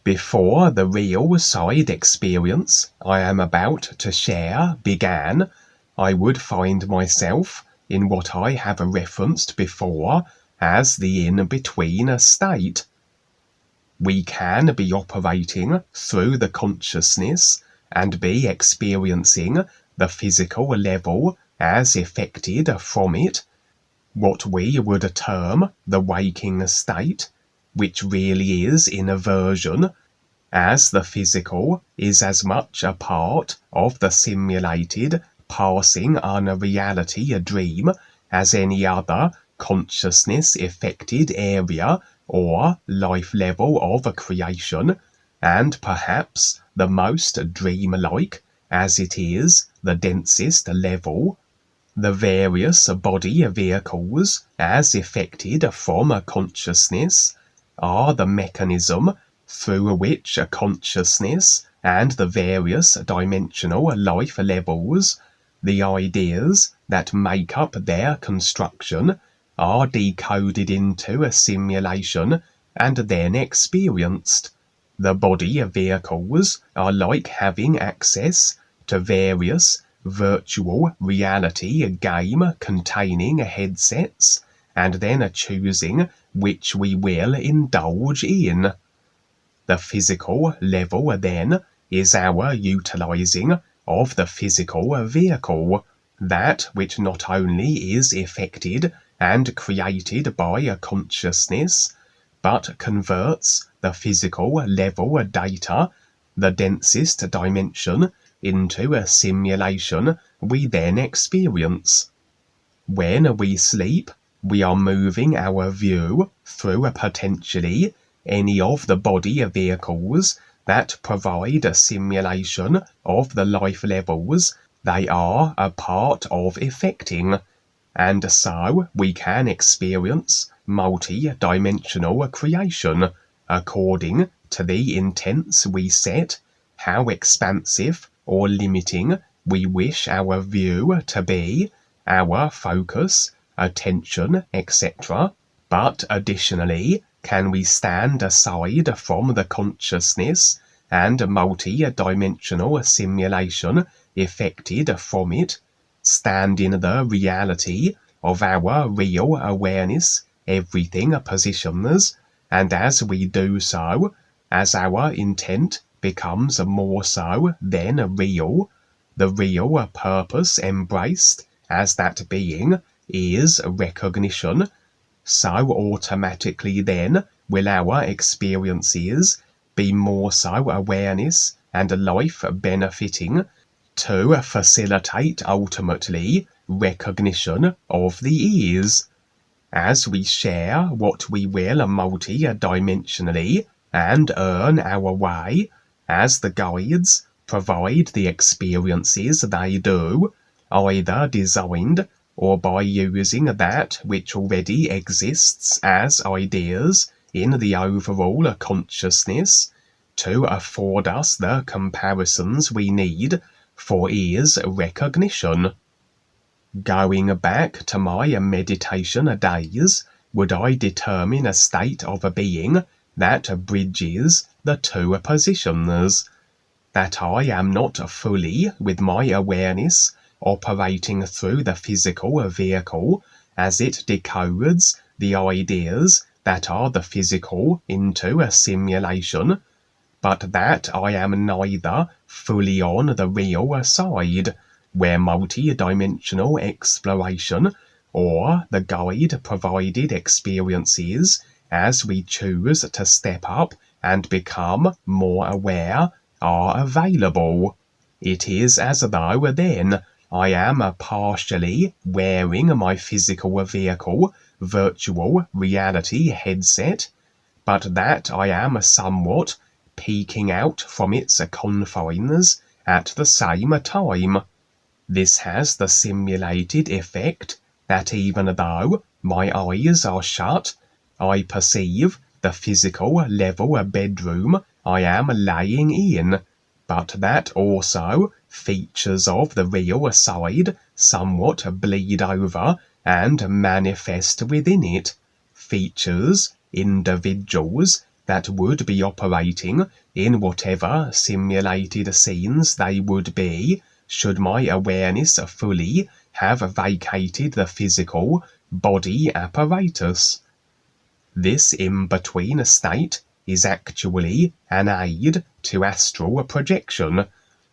Before the real side experience I am about to share began, I would find myself in what I have referenced before as the in-between state. We can be operating through the consciousness and be experiencing the physical level as affected from it, what we would term the waking state, which really is inversion, as the physical is as much a part of the simulated passing unreality dream as any other consciousness-affected area or life level of creation, and perhaps the most dreamlike, as it is the densest level. The various body vehicles, as affected from consciousness, are the mechanism through which consciousness and the various dimensional life levels, the ideas that make up their construction, are decoded into a simulation and then experienced. The body vehicles are like having access to various virtual reality game containing headsets and then choosing which we will indulge in. The physical level then is our utilizing of the physical vehicle, that which not only is affected and created by a consciousness, but converts the physical level data, the densest dimension, into a simulation we then experience. When we sleep, we are moving our view through potentially any of the body vehicles that provide a simulation of the life levels they are a part of affecting, and so we can experience multi-dimensional creation according to the intents we set, how expansive or limiting we wish our view to be, our focus, attention, etc. But additionally, can we stand aside from the consciousness and multi-dimensional simulation effected from it, stand in the reality of our real awareness, everything positions, and as we do so, as our intent becomes more so than real, the real purpose embraced as that being is recognition, so automatically then will our experiences be more so awareness and life benefiting to facilitate ultimately recognition of the ease. As we share what we will multi-dimensionally and earn our way, as the guides provide the experiences they do, either designed or by using that which already exists as ideas in the overall consciousness to afford us the comparisons we need for ease recognition. Going back to my meditation days, would I determine a state of being that bridges the two positions? That I am not fully with my awareness operating through the physical vehicle as it decodes the ideas that are the physical into a simulation, but that I am neither fully on the real side, where multi-dimensional exploration or the guide-provided experiences as we choose to step up and become more aware are available. It is as though then I am partially wearing my physical vehicle virtual reality headset, but that I am somewhat peeking out from its confines at the same time. This has the simulated effect that even though my eyes are shut, I perceive the physical level bedroom I am laying in, but that also features of the real side somewhat bleed over and manifest within it, features, individuals, that would be operating in whatever simulated scenes they would be should my awareness fully have vacated the physical body apparatus. This in-between state is actually an aid to astral projection,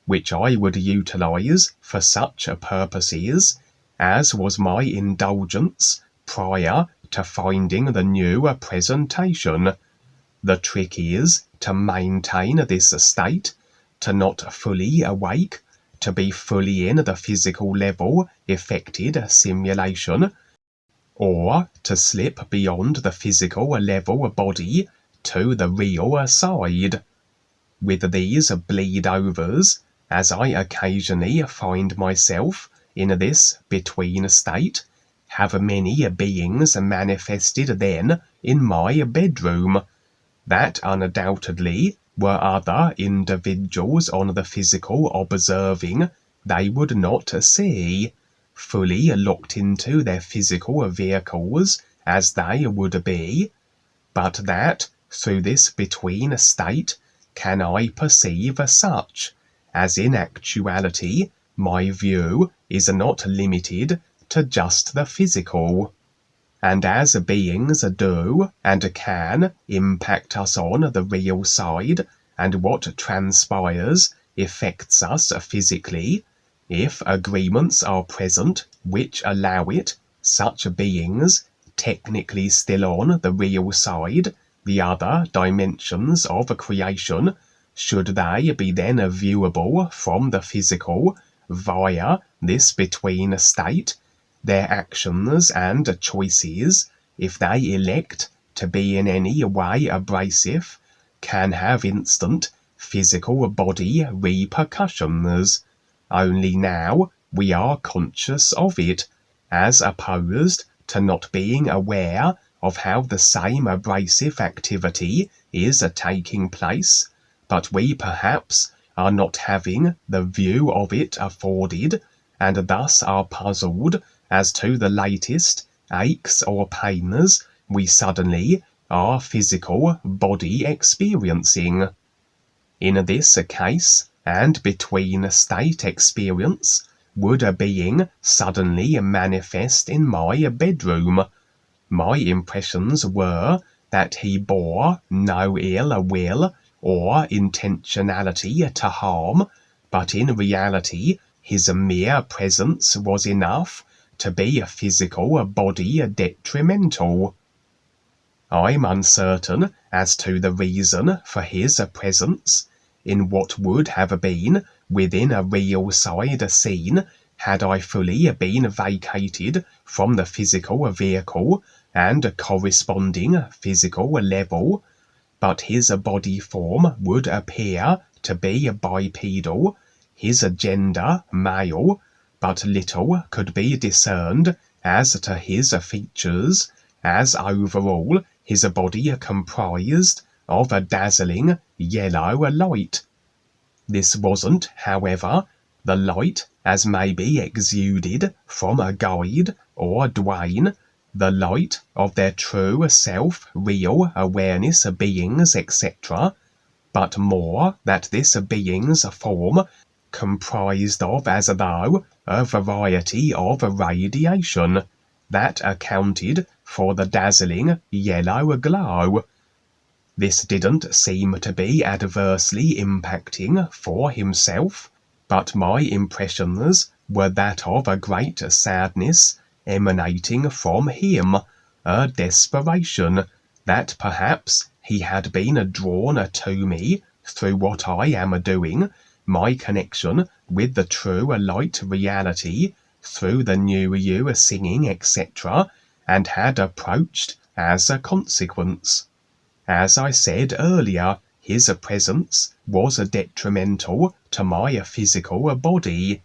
which I would utilize for such purposes as was my indulgence prior to finding the new presentation. The trick is to maintain this state, to not fully awake, to be fully in the physical level effected simulation, or to slip beyond the physical level body to the real side. With these bleed-overs, as I occasionally find myself in this between state, have many beings manifested then in my bedroom, that undoubtedly were other individuals on the physical observing they would not see, fully locked into their physical vehicles as they would be, but that through this between state can I perceive such, as in actuality my view is not limited to just the physical. And as beings do and can impact us on the real side, and what transpires affects us physically, if agreements are present which allow it, such beings, technically still on the real side, the other dimensions of creation, should they be then viewable from the physical via this between state, their actions and choices, if they elect to be in any way abrasive, can have instant physical body repercussions. Only now we are conscious of it, as opposed to not being aware of how the same abrasive activity is taking place, but we perhaps are not having the view of it afforded, and thus are puzzled as to the latest aches or pains we suddenly are physical body experiencing. In this case, and between state experience, would a being suddenly manifest in my bedroom. My impressions were that he bore no ill will or intentionality to harm, but in reality his mere presence was enough to be a physical body detrimental. I'm uncertain as to the reason for his presence in what would have been within a real side scene had I fully been vacated from the physical vehicle and corresponding physical level, but his body form would appear to be bipedal, his gender male, but little could be discerned as to his features, as overall his body comprised of a dazzling yellow light. This wasn't, however, the light as may be exuded from a guide or dwayne, the light of their true self, real awareness beings, etc., but more that this being's form comprised of as though a variety of radiation that accounted for the dazzling yellow glow. This didn't seem to be adversely impacting for himself, but my impressions were that of a great sadness emanating from him, a desperation that perhaps he had been drawn to me through what I am doing, my connection with the true light reality, through the new you singing, etc., and had approached as a consequence. As I said earlier, his presence was detrimental to my physical body.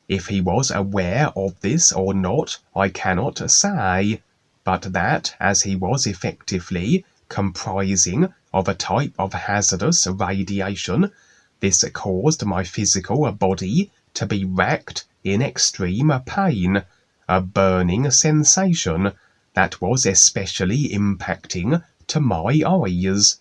If he was aware of this or not, I cannot say, but that as he was effectively comprising of a type of hazardous radiation, this caused my physical body to be racked in extreme pain, a burning sensation that was especially impacting to my eyes.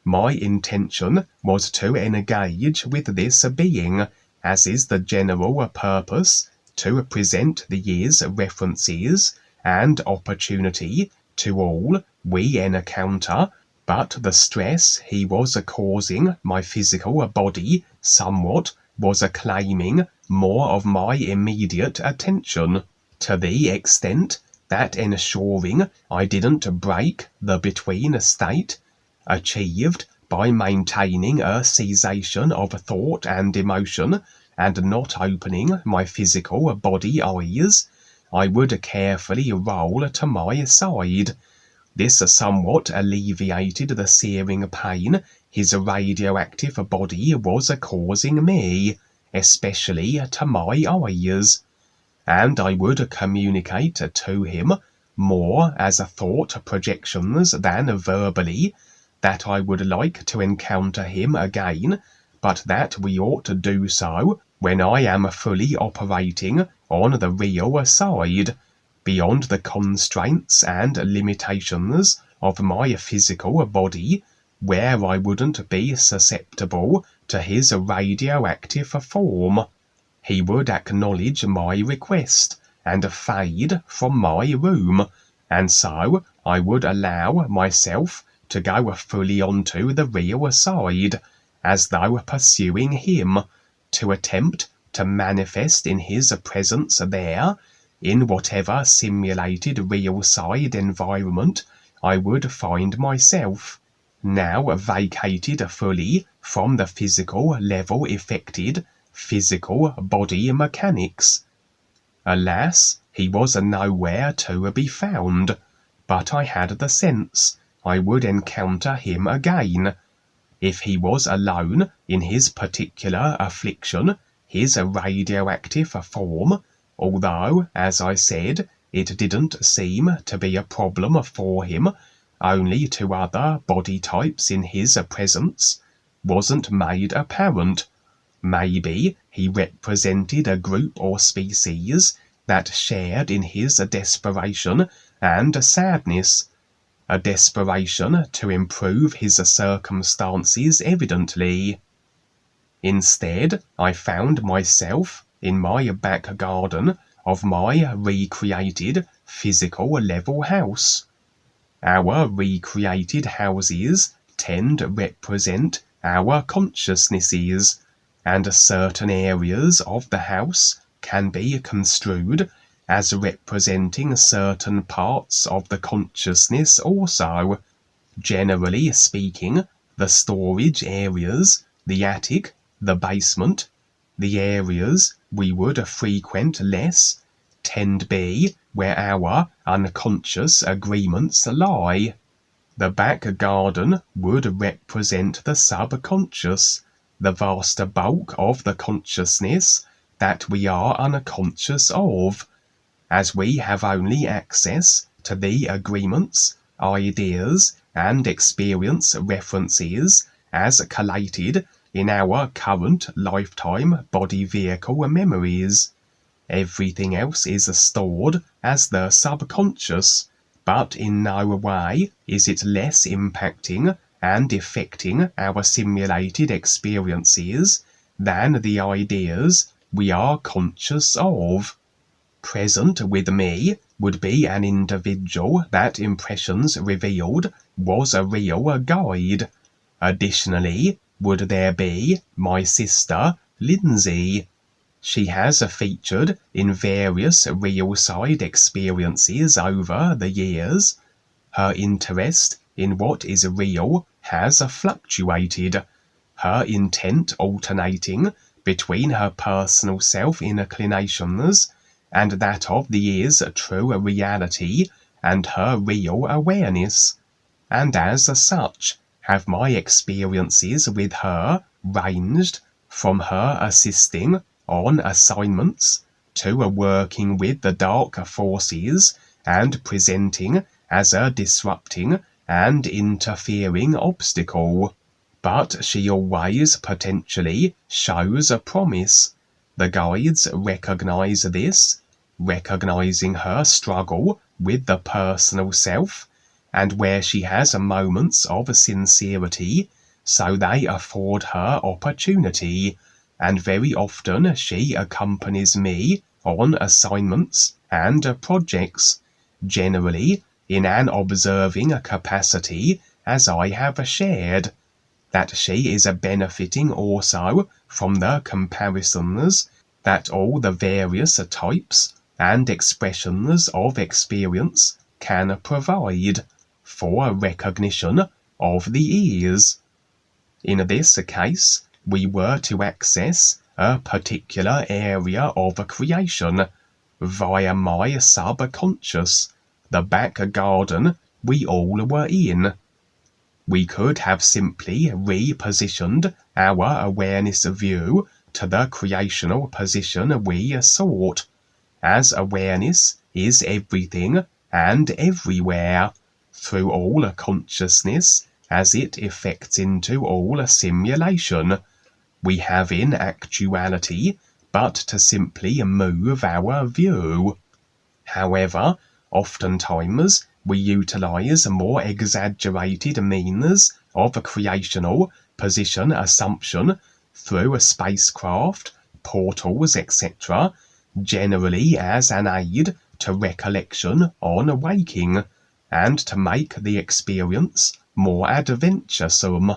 My intention was to engage with this being, as is the general purpose, to present the year's references and opportunity to all we encounter, but the stress he was causing my physical body somewhat was claiming more of my immediate attention, to the extent that ensuring I didn't break the between state, achieved by maintaining a cessation of thought and emotion and not opening my physical body eyes, I would carefully roll to my side. This somewhat alleviated the searing pain his radioactive body was causing me, especially to my eyes, and I would communicate to him, more as thought projections than verbally, that I would like to encounter him again, but that we ought to do so when I am fully operating on the real side, beyond the constraints and limitations of my physical body, where I wouldn't be susceptible to his radioactive form. He would acknowledge my request and fade from my room, and so I would allow myself to go fully onto the real side, as though pursuing him, to attempt to manifest in his presence there, in whatever simulated real side environment I would find myself, now vacated fully from the physical level effected physical body mechanics. Alas, he was nowhere to be found, but I had the sense I would encounter him again. If he was alone in his particular affliction, his radioactive form, although, as I said, it didn't seem to be a problem for him, only to other body types in his presence, wasn't made apparent. Maybe he represented a group or species that shared in his desperation and sadness, a desperation to improve his circumstances evidently. Instead, I found myself in my back garden of my recreated physical level house. Our recreated houses tend to represent our consciousnesses, and certain areas of the house can be construed as representing certain parts of the consciousness also. Generally speaking, the storage areas, the attic, the basement, the areas we would frequent less, tend to be where our unconscious agreements lie. The back garden would represent the subconscious, the vast bulk of the consciousness that we are unconscious of, as we have only access to the agreements, ideas, and experience references as collated in our current lifetime body vehicle memories. Everything else is stored as the subconscious, but in no way is it less impacting and affecting our simulated experiences than the ideas we are conscious of. Present with me would be an individual that impressions revealed was a real guide. Additionally, would there be my sister, Lindsay. She has featured in various real side experiences over the years. Her interest in what is real has fluctuated, her intent alternating between her personal self-inclinations and that of the year's true reality and her real awareness, and as such have my experiences with her ranged from her assisting on assignments to working with the dark forces and presenting as a disrupting and interfering obstacle. But she always potentially shows a promise. The guides recognize this, recognizing her struggle with the personal self, and where she has moments of sincerity, so they afford her opportunity, and very often she accompanies me on assignments and projects, generally in an observing capacity, as I have shared, that she is benefiting also from the comparisons that all the various types and expressions of experience can provide for recognition of the ears. In this case, we were to access a particular area of creation via my subconscious, the back garden we all were in. We could have simply repositioned our awareness view to the creational position we sought, as awareness is everything and everywhere, through all consciousness, as it effects into all simulation. We have in actuality but to simply move our view. However, oftentimes we utilize more exaggerated means of creational position assumption through spacecraft, portals, etc., generally as an aid to recollection on waking, and to make the experience more adventuresome.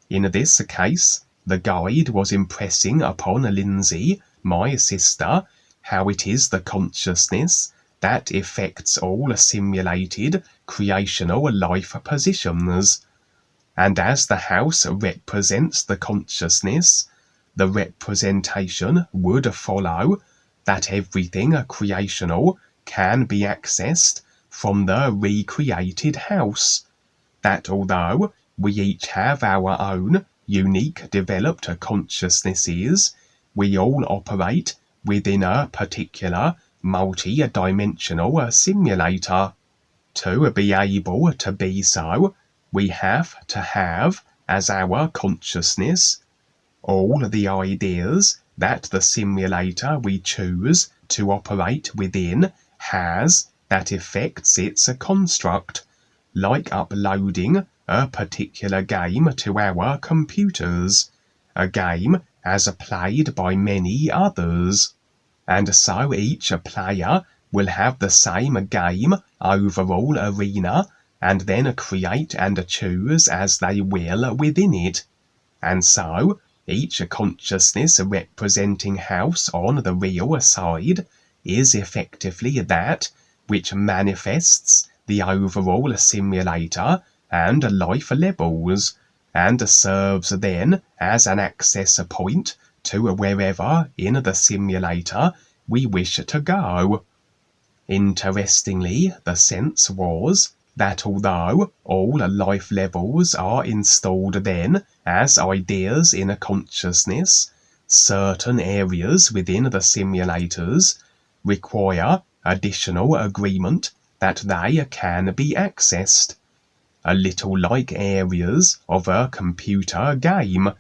In this case, the guide was impressing upon Lindsay, my sister, how it is the consciousness that effects all simulated creational life positions, and as the house represents the consciousness, the representation would follow that everything creational can be accessed from the recreated house, that although we each have our own unique developed consciousnesses, we all operate within a particular multi-dimensional simulator. To be able to be so, we have to have as our consciousness all the ideas that the simulator we choose to operate within has that affects its construct, like uploading a particular game to our computers, a game as played by many others. And so each player will have the same game overall arena, and then create and choose as they will within it. And so each consciousness representing house on the real side is effectively that which manifests the overall simulator and life levels, and serves then as an access point to wherever in the simulator we wish to go. Interestingly, the sense was that although all life levels are installed then as ideas in a consciousness, certain areas within the simulators require additional agreement that they can be accessed, a little like areas of a computer game,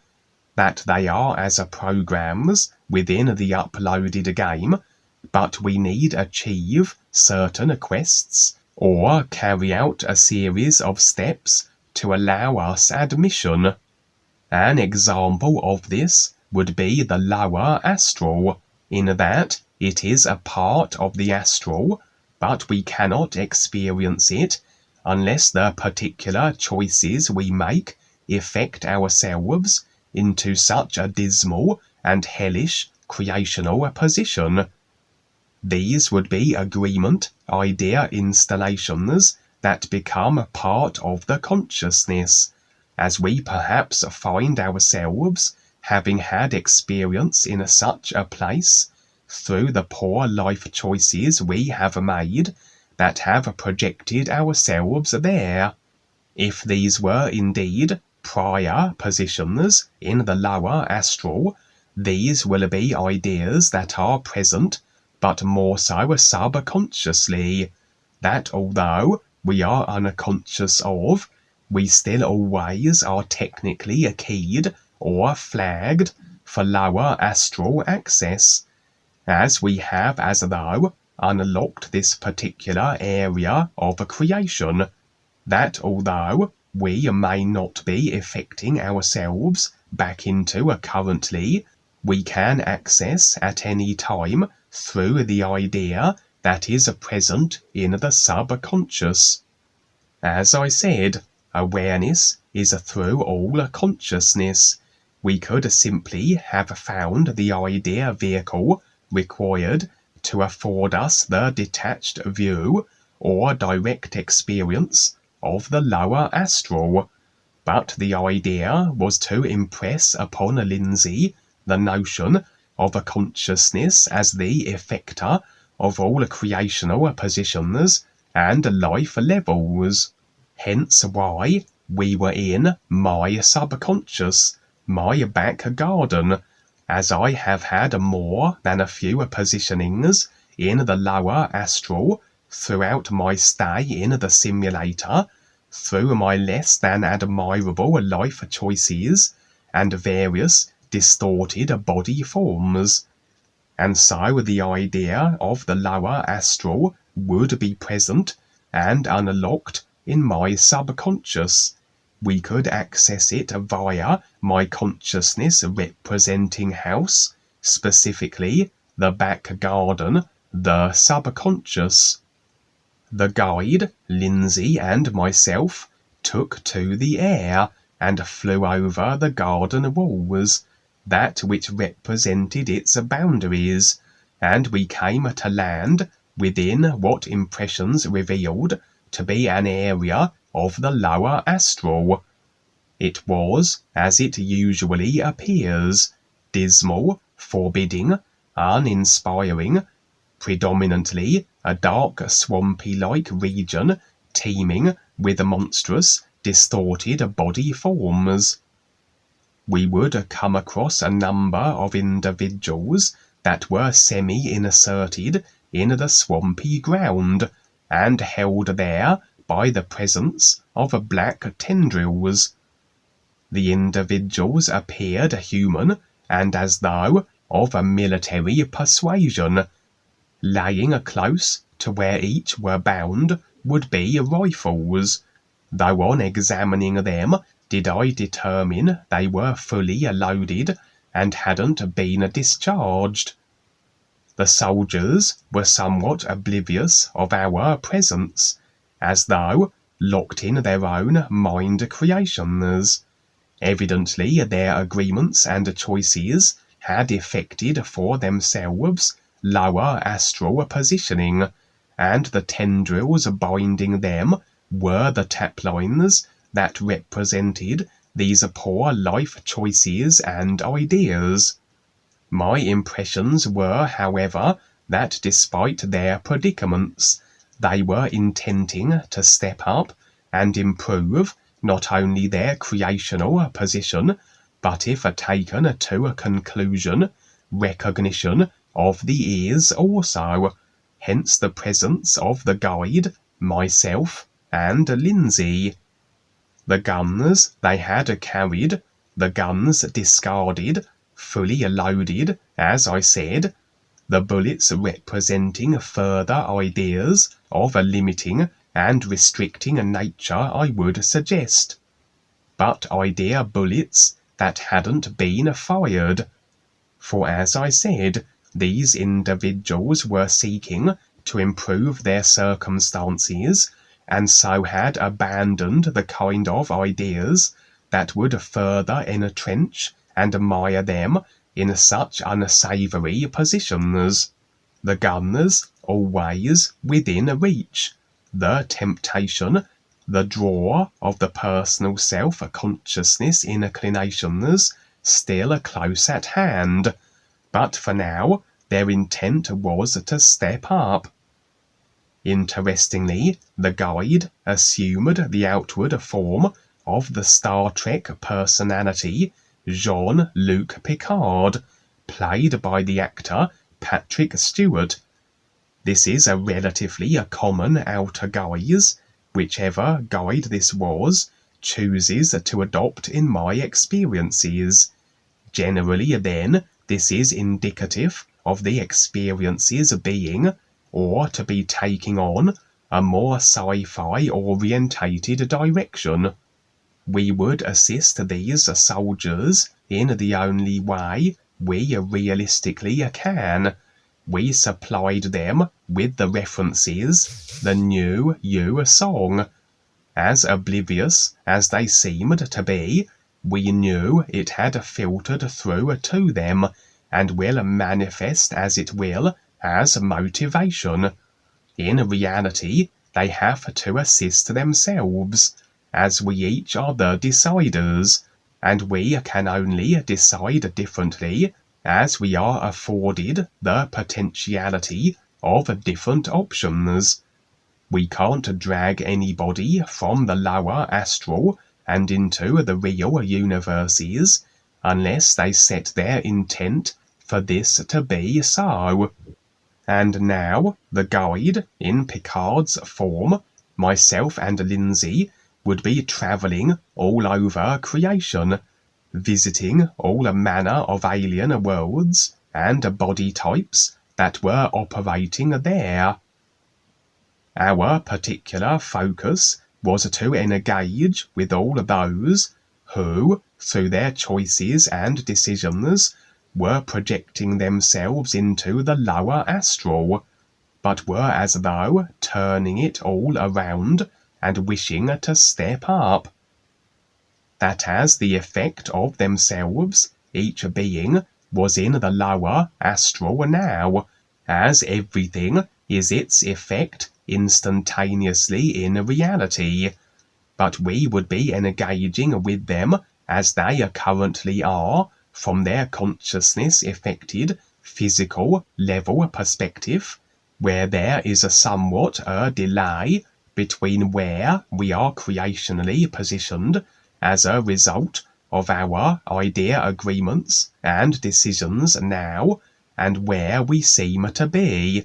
that they are as programs within the uploaded game, but we need achieve certain quests or carry out a series of steps to allow us admission. An example of this would be the lower astral, in that it is a part of the astral, but we cannot experience it unless the particular choices we make effect ourselves into such a dismal and hellish creational position. These would be agreement idea installations that become a part of the consciousness, as we perhaps find ourselves having had experience in such a place through the poor life choices we have made that have projected ourselves there. If these were indeed prior positions in the lower astral, these will be ideas that are present, but more so subconsciously, that although we are unconscious of, we still always are technically keyed or flagged for lower astral access, as we have as though unlocked this particular area of creation. that although we may not be effecting ourselves back into a currently, we can access at any time through the idea that is present in the subconscious. As I said, awareness is through all consciousness. We could simply have found the idea vehicle required to afford us the detached view or direct experience of the lower astral, but the idea was to impress upon Lindsay the notion of a consciousness as the effector of all creational positions and life levels. Hence why we were in my subconscious, my back garden, as I have had more than a few positionings in the lower astral throughout my stay in the simulator, through my less than admirable life choices and various distorted body forms. And so the idea of the lower astral would be present and unlocked in my subconscious. We could access it via my consciousness representing house, specifically the back garden, the subconscious. The guide, Lindsay, and myself took to the air and flew over the garden walls, that which represented its boundaries, and we came to land within what impressions revealed to be an area of the lower astral. It was, as it usually appears, dismal, forbidding, uninspiring, predominantly a dark swampy-like region teeming with monstrous, distorted body forms. We would come across a number of individuals that were semi-inserted in the swampy ground, and held there by the presence of black tendrils. The individuals appeared human and as though of a military persuasion. Laying close to where each were bound would be rifles, though on examining them did I determine they were fully loaded and hadn't been discharged. The soldiers were somewhat oblivious of our presence, as though locked in their own mind creations. Evidently their agreements and choices had effected for themselves lower astral positioning, and the tendrils binding them were the taplines that represented these poor life choices and ideas. My impressions were, however, that despite their predicaments, they were intending to step up and improve not only their creational position, but if taken to a conclusion, recognition of the ears also, hence the presence of the guide, myself, and Lindsay. The guns they had carried, the guns discarded, fully loaded, as I said, the bullets representing further ideas of a limiting and restricting nature, I would suggest, but idea bullets that hadn't been fired. For as I said, these individuals were seeking to improve their circumstances, and so had abandoned the kind of ideas that would further entrench and mire them in such unsavoury positions. The guns always within reach, the temptation, the draw of the personal self-consciousness inclinations still close at hand, but for now their intent was to step up. Interestingly, the guide assumed the outward form of the Star Trek personality Jean-Luc Picard, played by the actor Patrick Stewart. This is a relatively common outer guise, whichever guide this was chooses to adopt in my experiences. Generally, then, this is indicative of the experiences being, or to be taking on, a more sci-fi orientated direction. We would assist these soldiers in the only way we realistically can. We supplied them with the references, the new song. As oblivious as they seemed to be, we knew it had filtered through to them, and will manifest as it will as motivation. In reality, they have to assist themselves, as we each are the deciders, and we can only decide differently as we are afforded the potentiality of different options. We can't drag anybody from the lower astral and into the real universes unless they set their intent for this to be so. And now, the guide, in Picard's form, myself and Lindsay, would be travelling all over creation, visiting all manner of alien worlds and body types that were operating there. Our particular focus was to engage with all those who, through their choices and decisions, were projecting themselves into the lower astral, but were as though turning it all around and wishing to step up. That as the effect of themselves, each being was in the lower astral now, as everything is its effect instantaneously in reality, but we would be engaging with them as they currently are from their consciousness-affected physical level perspective, where there is somewhat a delay between where we are creationally positioned as a result of our idea agreements and decisions now, and where we seem to be,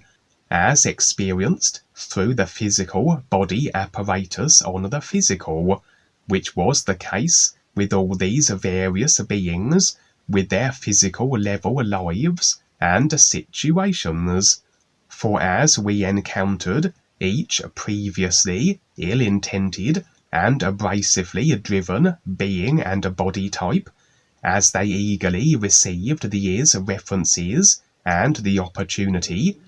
as experienced through the physical body apparatus on the physical, which was the case with all these various beings with their physical level lives and situations. For as we encountered each previously ill-intended and abrasively driven being and body type, as they eagerly received these references and the opportunity,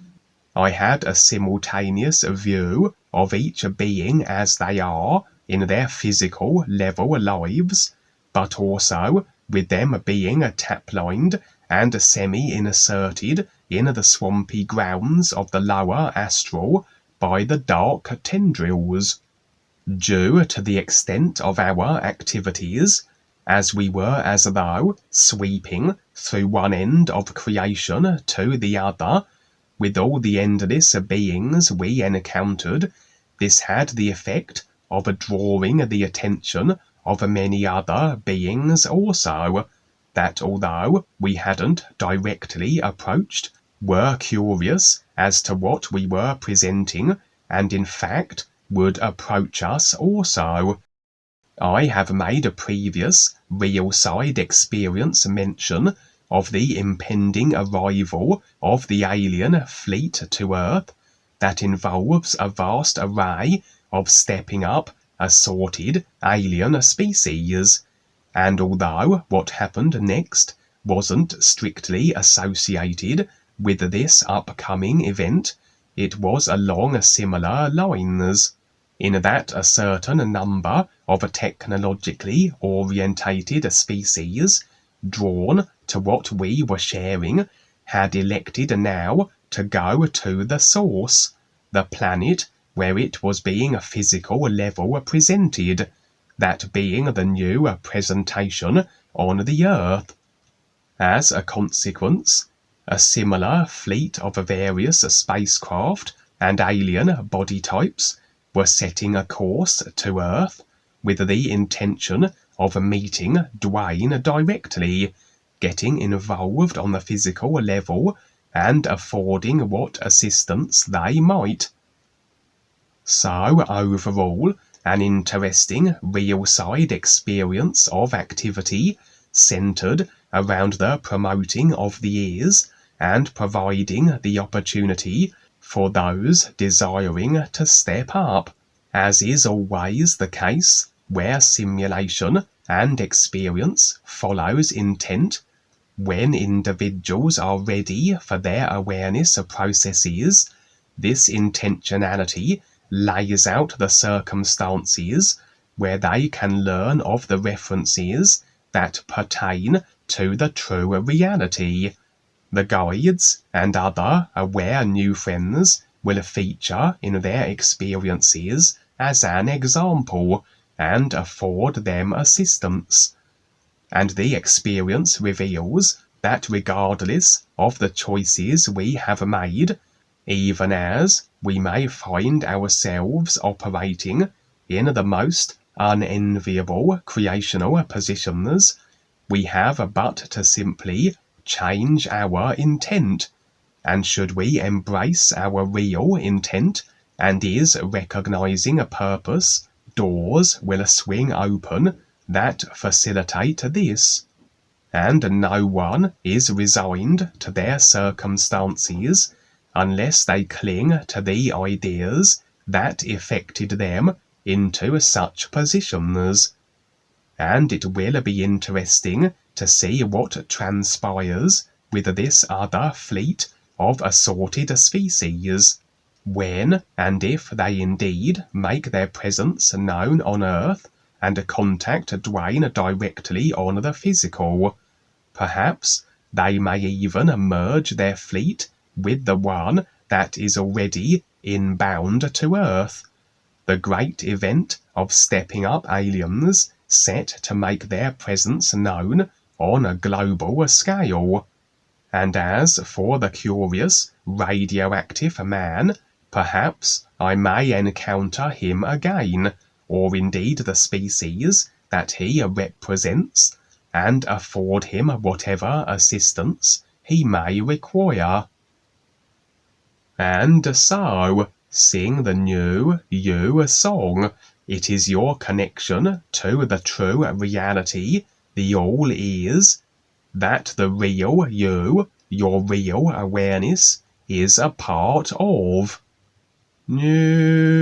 I had a simultaneous view of each being as they are in their physical level lives, but also with them being taplined and semi-inserted in the swampy grounds of the lower astral by the dark tendrils. Due to the extent of our activities, as we were as though sweeping through one end of creation to the other, with all the endless beings we encountered, this had the effect of drawing the attention of many other beings also, that although we hadn't directly approached, were curious as to what we were presenting, and in fact would approach us also. I have made a previous real side experience mention of the impending arrival of the alien fleet to Earth that involves a vast array of stepping up assorted alien species, and although what happened next wasn't strictly associated with this upcoming event, it was along similar lines, in that a certain number of technologically orientated species drawn to what we were sharing had elected now to go to the source, the planet where it was being physical level presented, that being the new presentation on the Earth. As a consequence, a similar fleet of various spacecraft and alien body types were setting a course to Earth with the intention of meeting Dwayne directly, getting involved on the physical level and affording what assistance they might. So overall, an interesting real side experience of activity centered around the promoting of the ears and providing the opportunity for those desiring to step up, as is always the case where simulation and experience follows intent. When individuals are ready for their awareness processes, this intentionality lays out the circumstances where they can learn of the references that pertain to the true reality. The guides and other aware new friends will feature in their experiences as an example and afford them assistance. And the experience reveals that regardless of the choices we have made, even as we may find ourselves operating in the most unenviable creational positions, we have but to simply change our intent. And should we embrace our real intent and is recognizing a purpose, doors will swing open that facilitate this. And no one is resigned to their circumstances unless they cling to the ideas that effected them into such positions. And it will be interesting to see what transpires with this other fleet of assorted species, when and if they indeed make their presence known on Earth and contact Dwayne directly on the physical. Perhaps they may even merge their fleet with the one that is already inbound to Earth. The great event of stepping up aliens set to make their presence known on a global scale. And as for the curious radioactive man, perhaps I may encounter him again, or indeed the species that he represents, and afford him whatever assistance he may require. And so, sing the new you song. It is your connection to the true reality, the all is, that the real you, your real awareness, is a part of. New